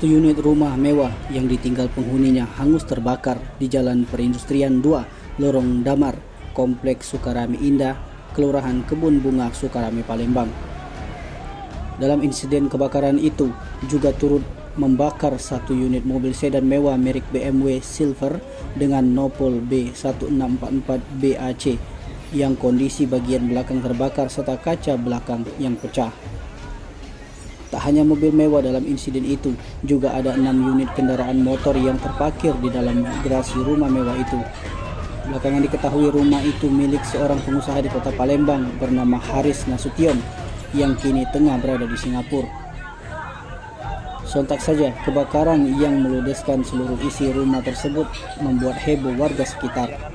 Satu unit rumah mewah yang ditinggal penghuninya hangus terbakar di Jalan Perindustrian 2, Lorong Damar, Kompleks Sukarame Indah, Kelurahan Kebun Bunga, Sukarame, Palembang. Dalam insiden kebakaran itu juga turut membakar satu unit mobil sedan mewah merek BMW Silver dengan nopol B1644BAC yang kondisi bagian belakang terbakar serta kaca belakang yang pecah. Tak hanya mobil mewah dalam insiden itu, juga ada 6 unit kendaraan motor yang terparkir di dalam garasi rumah mewah itu. Belakangan diketahui rumah itu milik seorang pengusaha di kota Palembang bernama Haris Nasution yang kini tengah berada di Singapura. Sontak saja kebakaran yang meludeskan seluruh isi rumah tersebut membuat heboh warga sekitar.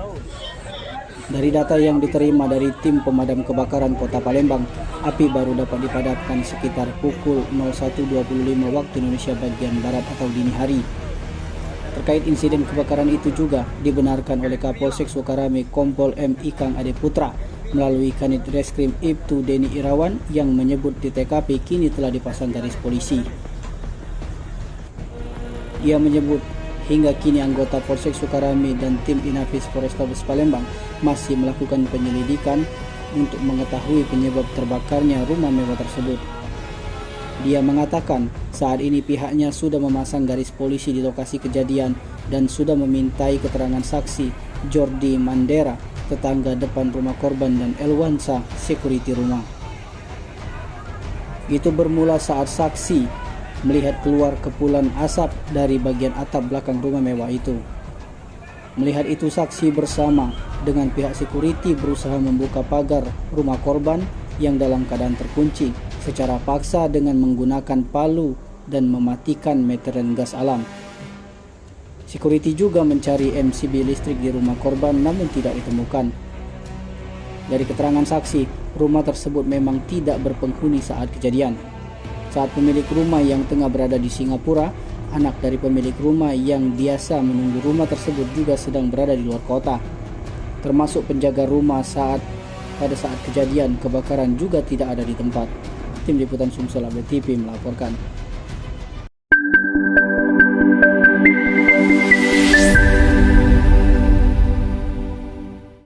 Dari data yang diterima dari tim pemadam kebakaran Kota Palembang, api baru dapat dipadamkan sekitar pukul 01.25 waktu Indonesia bagian Barat atau dini hari. Terkait insiden kebakaran itu juga dibenarkan oleh Kapolsek Sukarame Kompol M. Ikang Ade Putra melalui Kanit Reskrim Ibtu Deni Irawan yang menyebut di TKP kini telah dipasang garis polisi. Ia menyebut hingga kini anggota Polsek Sukarame dan tim Inafis Polrestabes Palembang masih melakukan penyelidikan untuk mengetahui penyebab terbakarnya rumah mewah tersebut. Dia mengatakan saat ini pihaknya sudah memasang garis polisi di lokasi kejadian dan sudah memintai keterangan saksi Jordi Mandera, tetangga depan rumah korban, dan Elwansa, security rumah. Itu bermula saat saksi melihat keluar kepulan asap dari bagian atap belakang rumah mewah itu. Melihat itu, saksi bersama dengan pihak security berusaha membuka pagar rumah korban yang dalam keadaan terkunci secara paksa dengan menggunakan palu dan mematikan meteran gas alam. Security juga mencari MCB listrik di rumah korban namun tidak ditemukan. Dari keterangan saksi, rumah tersebut memang tidak berpenghuni saat kejadian. Saat pemilik rumah yang tengah berada di Singapura, anak dari pemilik rumah yang biasa menunggu rumah tersebut juga sedang berada di luar kota. Termasuk penjaga rumah pada saat kejadian kebakaran juga tidak ada di tempat. Tim Liputan Sumsel Update TV melaporkan.